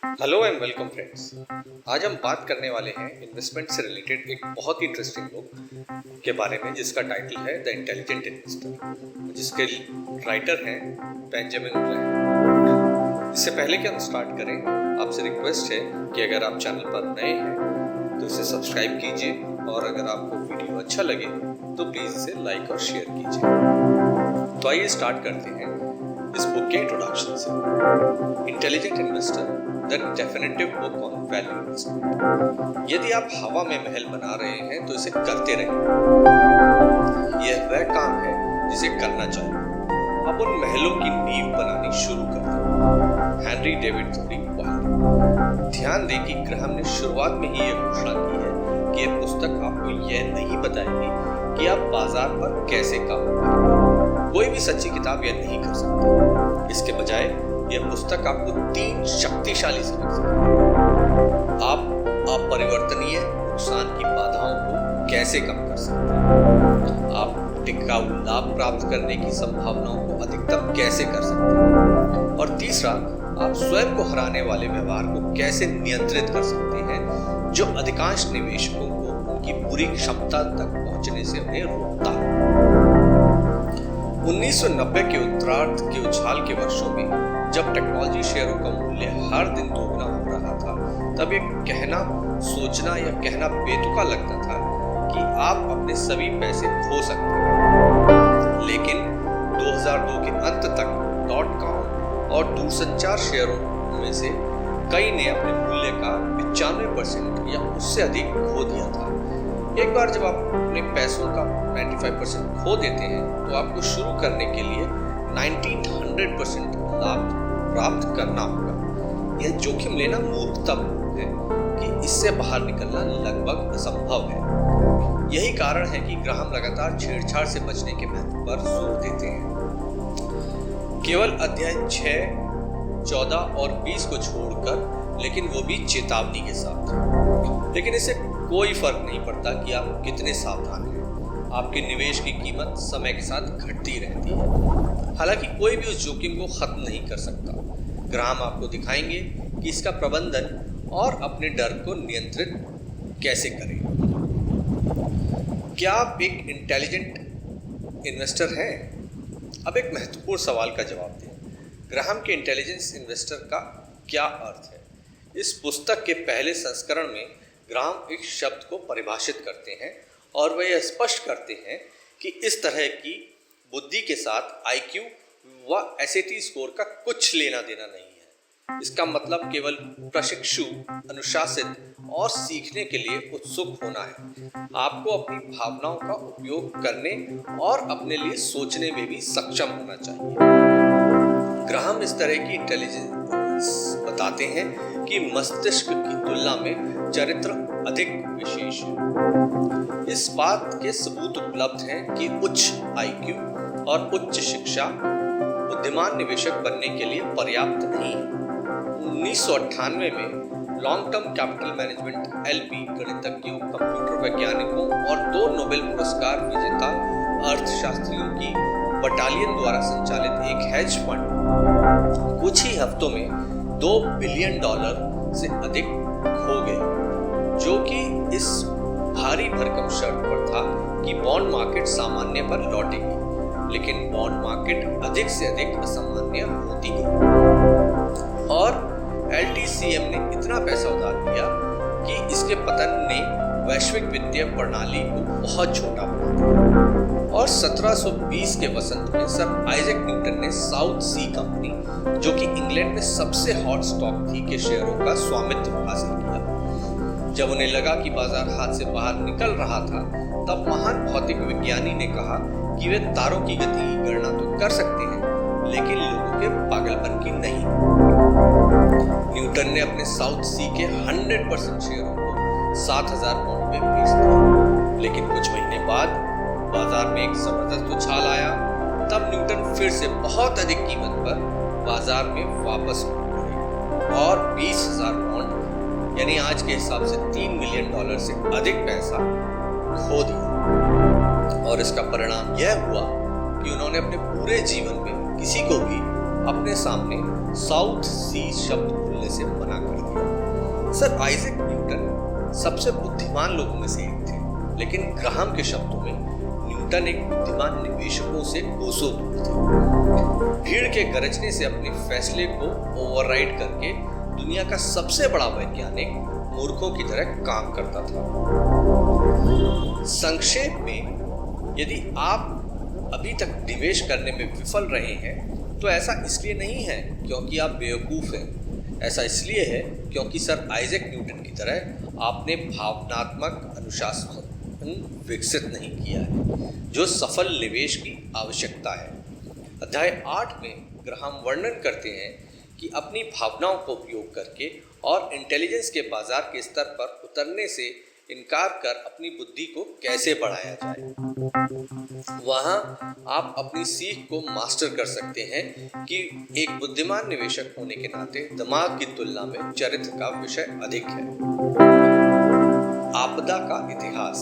Hello and welcome friends. आज हम बात करने वाले हैं इन्वेस्टमेंट से रिलेटेड एक बहुत ही इंटरेस्टिंग बुक के बारे में जिसका टाइटल है द इंटेलिजेंट इन्वेस्टर, जिसके राइटर हैं बेंजामिन ग्रैहम। इससे पहले कि हम स्टार्ट करें, आपसे रिक्वेस्ट है कि अगर आप चैनल पर नए हैं तो इसे सब्सक्राइब कीजिए और अगर आपको वीडियो अच्छा लगे तो प्लीज़ इसे लाइक और शेयर कीजिए। तो आइए स्टार्ट करते हैं इस बुक के इंट्रोडक्शन से। Intelligent investor, the definitive book on value investment. यदि आप हवा में महल बना रहे हैं तो इसे करते रहें। यह वह काम है जिसे करना चाहिए। अब उन महलों की नींव बनानी शुरू कर दें। हेनरी डेविड थोरी। ध्यान दें कि ग्रैहम ने शुरुआत में ही यह घोषणा की है कि यह पुस्तक आपको यह नहीं बताएगी कि आप बाजार पर कैसे काम करें। कोई भी सच्ची किताब यह नहीं कर सकती। इसके बजाय यह पुस्तक आपको 3 शक्तिशाली सबक सिखाएगी। आप अपरिवर्तनीय नुकसान की बाधाओं को कैसे कम कर सकते हैं। आप टिकाऊ लाभ प्राप्त करने की संभावनाओं को अधिकतम कैसे कर सकते हैं। और तीसरा, आप स्वयं को हराने वाले व्यवहार को कैसे नियंत्रित कर सकते हैं जो अधिकांश निवेशकों को उनकी पूरी क्षमता तक पहुंचने से उन्हें रोकता है। 1990 के उत्तरार्ध के उछाल के वर्षों में जब टेक्नोलॉजी शेयरों का मूल्य हर दिन दोगुना हो रहा था, तब एक कहना, सोचना या कहना बेतुका लगता था कि आप अपने सभी पैसे खो सकते हैं। लेकिन 2002 के अंत तक .com और दूरसंचार शेयरों में से कई ने अपने मूल्य का 95% या उससे अधिक खो दिया था। एक बार जब आप अपने पैसों का 95% खो देते हैं तो आपको शुरू करने के लिए 1900% लाभ प्राप्त करना होगा। यह जोखिम लेना मूर्खता है कि इससे बाहर निकलना लगभग असंभव है। यही कारण है कि ग्रैहम लगातार छेड़छाड़ से बचने के महत्व पर जोर देते हैं। केवल अध्याय 6, 14 और 20 को छोड़कर, लेकिन वो भी चेतावनी के साथ। लेकिन इससे कोई फर्क नहीं पड़ता कि आप कितने सावधान हैं। आपके निवेश की कीमत समय के साथ घटती रहती है। हालांकि कोई भी उस जोखिम को खत्म नहीं कर सकता। ग्रैहम आपको दिखाएंगे कि इसका प्रबंधन और अपने डर को नियंत्रित कैसे करें। क्या आप एक इंटेलिजेंट इन्वेस्टर हैं? अब एक महत्वपूर्ण सवाल का जवाब दें। ग्रैहम के इंटेलिजेंस इन्वेस्टर का क्या अर्थ है? इस पुस्तक के पहले संस्करण में ग्रैहम एक शब्द को परिभाषित करते हैं और वह यह स्पष्ट करते हैं कि इस तरह की बुद्धि के साथ IQ व SAT स्कोर का कुछ लेना देना नहीं है। इसका मतलब केवल प्रशिक्षु, अनुशासित और सीखने के लिए उत्सुक होना है। आपको अपनी भावनाओं का उपयोग करने और अपने लिए सोचने में भी सक्षम होना चाहिए। ग्रैहम इस तरह की इंटेलिजेंस बताते हैं कि मस्तिष्क की तुलना में चरित्र अधिक विशेष है। इस बात के सबूत उपलब्ध हैं कि उच्च IQ और उच्च शिक्षा बुद्धिमान निवेशक बनने के लिए पर्याप्त नहीं है। 1998 में long term capital management LP गणितज्ञों, कंप्यूटर वैज्ञानिकों और 2 नोबेल पुरस्कार विजेता अर्थशास्त्रियों की बटालियन द्वारा संचालित एक हेज फंड कुछ ही हफ्तों में $2 बिलियन से अधिक खो गए, जो कि इस भारी भरकम शर्त पर था कि बॉन्ड मार्केट सामान्य पर लौटेगी। लेकिन बॉन्ड मार्केट अधिक से अधिक असामान्य होती गई और LTCM ने इतना पैसा उधार लिया कि इसके पतन ने वैश्विक वित्तीय प्रणाली को बहुत छोटा बना दिया। और 1720 के वसंत में सर आइजैक न्यूटन ने साउथ सी कंपनी, जो कि इंग्लैंड में सबसे हॉट स्टॉक थी, के शेयरों का स्वामित्व हासिल किया। जब उन्हें लगा कि बाजार हाथ से बाहर निकल रहा था, तब महान भौतिक विज्ञानी ने कहा कि वे तारों की गति की गणना तो कर सकते हैं, लेकिन लोगों के पागलपन की नहीं। न्यूटन ने अपने साउथ सी के 100% शेयरों को 7,000 पाउंड में बेच दिया। लेकिन कुछ महीने बाद बाजार में एक जबरदस्त उछाल आया। तब न्यूटन फिर से बहुत अधिक कीमत पर बाजार में वापस मुड़े और 20,000 पाउंड, यानी आज के हिसाब से $3 मिलियन से अधिक पैसा खो दिया। और इसका परिणाम यह हुआ कि उन्होंने अपने पूरे जीवन में किसी को भी अपने सामने साउथ सी शब्द बोलने से मना कर दिया। सर आइजैक न्यूटन सबसे बुद्धिमान लोगों में से एक थे, लेकिन ग्राहम के शब्दों में न्यूटन एक बुद्धिमान निवेशकों से कोसों दूर थे। भीड़ के गरजने से अपने फैसले को ओवरराइड करके दुनिया का सबसे बड़ा वैज्ञानिक मूर्खों की तरह काम करता था। संक्षेप में, यदि आप अभी तक निवेश करने में विफल रहे हैं तो ऐसा इसलिए नहीं है क्योंकि आप बेवकूफ़ हैं, ऐसा इसलिए है क्योंकि सर आइजैक न्यूटन की तरह आपने भावनात्मक अनुशासन विकसित नहीं किया है जो सफल निवेश की आवश्यकता है। अध्याय 8 में ग्राहम वर्णन करते हैं कि अपनी भावनाओं का उपयोग करके और इंटेलिजेंस के बाजार के स्तर पर उतरने से इनकार कर अपनी बुद्धि को कैसे बढ़ाया जाए। वहाँ आप अपनी सीख को मास्टर कर सकते हैं कि एक बुद्धिमान निवेशक होने के नाते दिमाग की तुलना में चरित्र का विषय अधिक है। आपदा का इतिहास।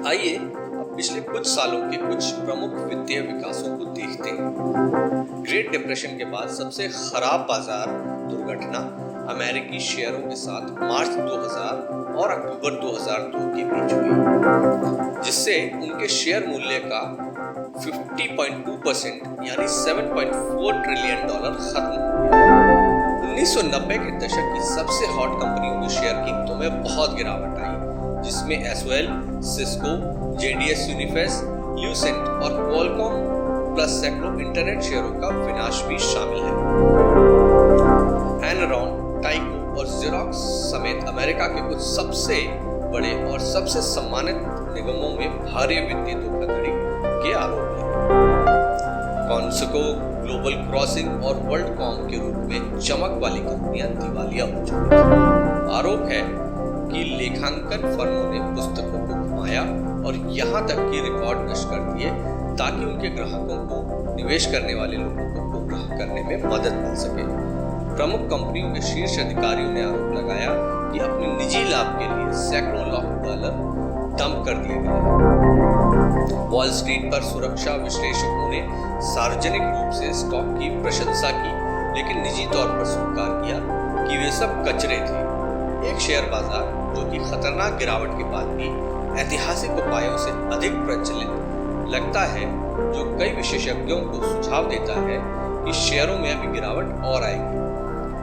आइए अब पिछले कुछ सालों के कुछ प्रमुख वित्तीय विकासों को देखते हैं। ग्रेट डिप्रेशन के बाद सबसे खराब बाजार दुर्घटना अमेरिकी शेयरों के साथ मार्च 2000 और अक्टूबर 2002 के बीच हुई, जिससे उनके शेयर मूल्य का 50.2% यानी $7.4 ट्रिलियन खत्म हो गया। 1990 के दशक की सबसे हॉट कंपनियों की शेयर कीमतों में बहुत गिरावट आई, जिसमें एसओएल, सिस्को, जेडीएस यूनिफेस, ल्यूसेंट और क्वालकॉम प्लस सैकड़ों इंटरनेट शेयरों का विनाश भी शामिल है। एनरॉन, टाइको और जेरोक्स समेत अमेरिका के कुछ सबसे बड़े और सबसे सम्मानित निगमों में भारी वित्तीय धोखाधड़ी के आरोप हैं। कॉन्सको, ग्लोबल क्रॉसिंग और वर्ल्डकॉम के रूप में चमक वाली कंपनियां दिवालिया हो चुकी थी। आरोप है कि लेखांकन फर्मों ने पुस्तकों को घुमाया और यहाँ तक कि रिकॉर्ड नष्ट कर दिए ताकि उनके ग्राहकों को निवेश करने वाले लोगों को गुमराह करने में मदद मिल सके। प्रमुख कंपनियों के शीर्ष अधिकारियों ने आरोप लगाया कि अपने निजी लाभ के लिए सैकड़ों लाख डॉलर डंप कर दिए गए। वॉल स्ट्रीट पर सुरक्षा विश्लेषकों ने सार्वजनिक रूप से स्टॉक की प्रशंसा की, लेकिन निजी तौर पर स्वीकार किया कि वे सब कचरे थे। एक शेयर बाजार जो कि खतरनाक गिरावट के बाद भी ऐतिहासिक उपायों से अधिक प्रचलित लगता है, जो कई विशेषज्ञों को सुझाव देता है कि शेयरों में अभी गिरावट और आएगी।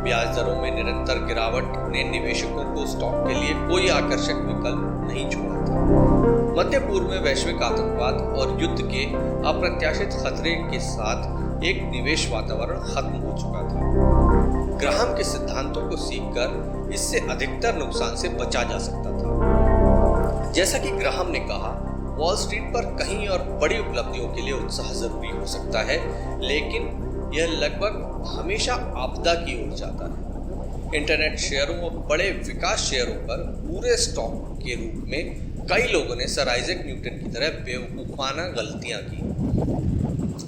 ब्याज दरों में निरंतर गिरावट ने निवेशकों को स्टॉक के लिए कोई आकर्षक विकल्प नहीं छोड़ा था। मध्य पूर्व में वैश्विक आतंकवाद और युद्ध के अप्रत्याशित खतरे के साथ एक निवेश वातावरण खत्म हो चुका था। ग्राहम के सिद्धांतों को सीखकर इससे अधिकतर नुकसान से बचा जा सकता था। जैसा कि ग्राहम ने कहा, वॉल स्ट्रीट पर कहीं और बड़ी उपलब्धियों के लिए उत्साह जरूरी हो सकता है, लेकिन यह लगभग हमेशा आपदा की ओर जाता है। इंटरनेट शेयरों और बड़े विकास शेयरों पर पूरे स्टॉक के रूप में कई लोगों ने सर आइजैक न्यूटन की तरह बेवकूफाना गलतियां की।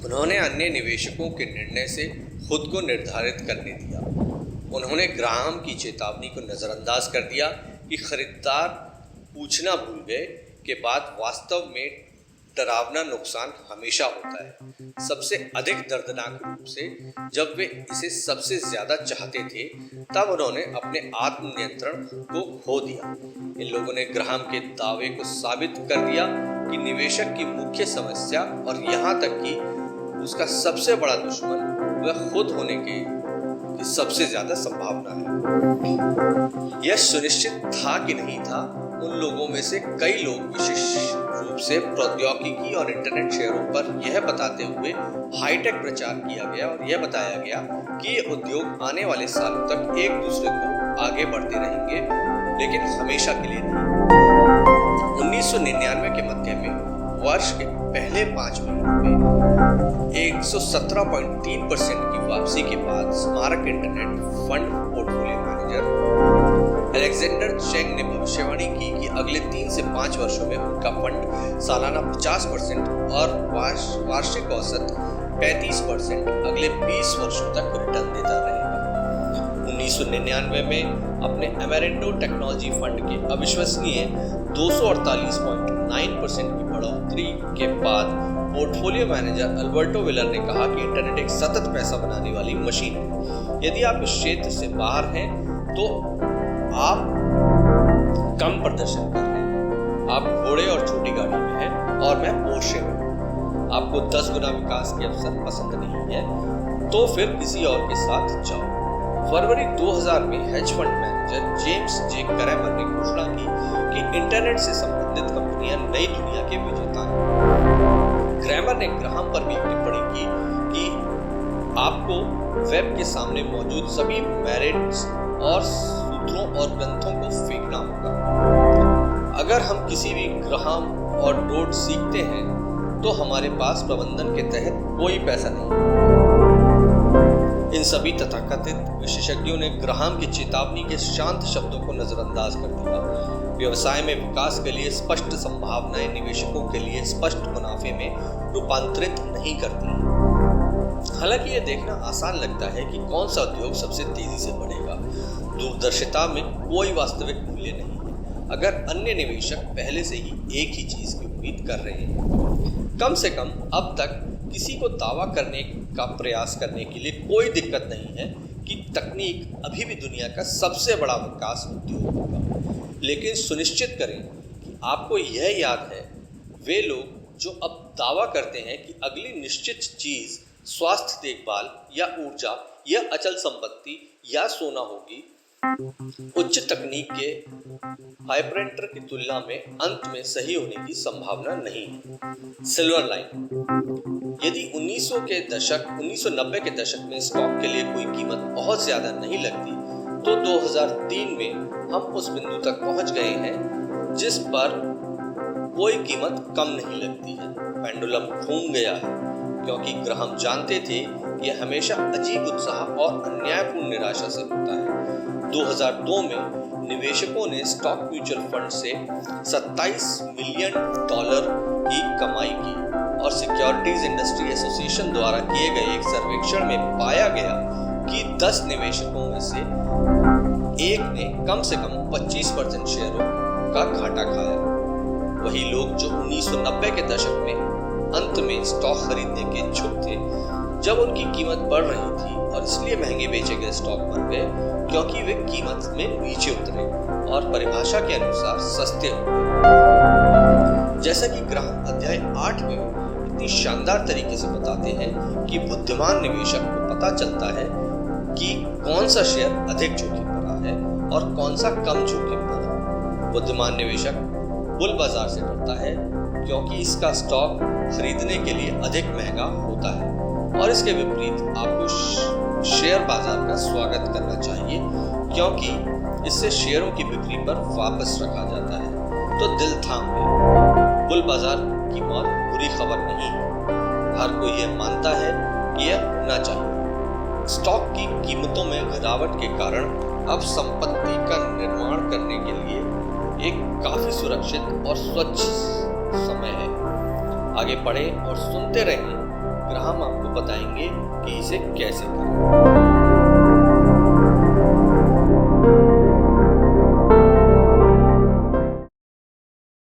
उन्होंने अन्य निवेशकों के निर्णय से खुद को निर्धारित करने दिया। उन्होंने ग्राहम की चेतावनी को नज़रअंदाज कर दिया कि खरीदार पूछना भूल गए के बाद वास्तव में डरावना नुकसान हमेशा होता है, सबसे अधिक दर्दनाक रूप से जब वे इसे सबसे ज्यादा चाहते थे। तब उन्होंने अपने आत्म नियंत्रण को खो दिया। इन लोगों ने ग्राहम के दावे को साबित कर दिया कि निवेशक की मुख्य समस्या और यहाँ तक कि उसका सबसे बड़ा दुश्मन वह खुद होने की सबसे ज्यादा संभावना है। यह सुनिश्चित था कि नहीं था, उन लोगों में से कई लोग विशेष रूप से प्रौद्योगिकी और इंटरनेट शेयरों पर यह बताते हुए हाईटेक प्रचार किया गया और यह बताया गया कि ये उद्योग आने वाले सालों तक एक दूसरे को आगे बढ़ते रहेंगे, लेकिन हमेशा के लिए नहीं। 1999 के मध्य में वर्ष के पहले 5 महीनों में 117.3% की वापसी के बाद स्मारक internet fund portfolio manager Alexander Cheng ने भविष्यवाणी की कि अगले 3 से 5 वर्षों में उनका फंड सालाना 50% और वार्षिक औसत 35% अगले 20 वर्षों तक रिटर्न देता रहेगा। 1999 में अपने अमेरेंडो टेक्नोलॉजी फंड के अविश्वसनीय 248.9% की बढ़ोतरी के बाद पोर्टफोलियो मैनेजर अल्बर्टो विलर ने कहा कि इंटरनेट एक सतत पैसा बनाने वाली मशीन है। यदि आप इस क्षेत्र से बाहर हैं तो आप कम प्रदर्शन कर रहे हैं, आप घोड़े और छोटी गाड़ी में हैं और मैं पोर्शे में हूं, आपको 10 गुना विकास के अवसर पसंद नहीं है तो फिर किसी और के साथ जाओ। फरवरी 2000 में हेज फंड मैनेजर जेम्स जे क्रैमर ने घोषणा की कि इंटरनेट से संबंधित कंपनियां नई दुनिया के विजेता हैं। क्रैमर ने ग्राहम पर भी टिप्पणी की कि आपको वेब के सामने मौजूद सभी मेरिट्स और सूत्रों और ग्रंथों को फेंकना होगा। अगर हम किसी भी ग्राहम और डोड सीखते हैं तो हमारे पास प्रबंधन के तहत कोई पैसा नहीं। इन सभी तथाकथित विशेषज्ञों ने ग्राहम की चेतावनी के शांत शब्दों को नजरअंदाज कर दिया। व्यवसाय में विकास के लिए स्पष्ट संभावनाएं निवेशकों के लिए स्पष्ट मुनाफे में रूपांतरित नहीं करती। हालांकि ये देखना आसान लगता है कि कौन सा उद्योग सबसे तेजी से बढ़ेगा। दूरदर्शिता में कोई वास्तविक मूल्य नहीं है अगर अन्य निवेशक पहले से ही एक ही चीज की उम्मीद कर रहे हैं। कम से कम अब तक किसी को दावा करने का प्रयास करने के लिए कोई दिक्कत नहीं है कि तकनीक अभी भी दुनिया का सबसे बड़ा विकास उद्योग होगा। लेकिन सुनिश्चित करें कि आपको यह याद है, वे लोग जो अब दावा करते हैं कि अगली निश्चित चीज स्वास्थ्य देखभाल या ऊर्जा या अचल संपत्ति या सोना होगी, उच्च तकनीक के हाइपरेंटर की तुलना में अंत में सही होने की संभावना नहीं है। सिल्वर लाइन, यदि 1990 के दशक में स्टॉक के लिए कोई कीमत बहुत ज्यादा नहीं लगती तो 2003 में हम उस बिंदु तक पहुंच गए हैं जिस पर कोई कीमत कम नहीं लगती है। पेंडुलम घूम गया है क्योंकि ग्राहम जानते थे कि यह हमेशा अजीब उत्साह और अन्यायपूर्ण निराशा से होता है। 2002 में निवेशकों ने स्टॉक म्यूचुअल फंड से $27 मिलियन की कमाई की और सिक्योरिटीज इंडस्ट्री एसोसिएशन द्वारा किए गए एक सर्वेक्षण में पाया गया कि 10 निवेशकों में से एक ने कम से कम 25% शेयरों का घाटा खाया। वही लोग जो 1990 के दशक में अंत में स्टॉक खरीदने के इच्छुक थे, जब उनकी कीमत बढ़ रही थी और इसलिए महंगे बेचे गए स्टॉक बन गए क्योंकि वे कीमत में नीचे उतरे और परिभाषा के अनुसार सस्ते हो गए। जैसा कि ग्राहम अध्याय 8 में इतनी शानदार तरीके से बताते हैं कि बुद्धिमान निवेशक को पता चलता है कि कौन सा शेयर अधिक जोखिम भरा है और कौन सा कम जोखिम भरा। बुद्धिमान निवेशक बुल बाजार से डरता है क्योंकि इसका स्टॉक खरीदने के लिए अधिक महंगा होता है, और इसके विपरीत आपको शेयर बाजार का स्वागत करना चाहिए क्योंकि इससे शेयरों की बिक्री पर वापस रखा जाता है। तो दिल थाम ले, बुल बाजार की मौत बुरी खबर नहीं है। हर कोई यह मानता है कि यह होना चाहिए। स्टॉक की कीमतों में गिरावट के कारण अब संपत्ति का निर्माण करने के लिए एक काफी सुरक्षित और स्वच्छ समय है। आगे पढ़ें और सुनते रहें, ग्राहम आपको बताएंगे कि इसे कैसे करें।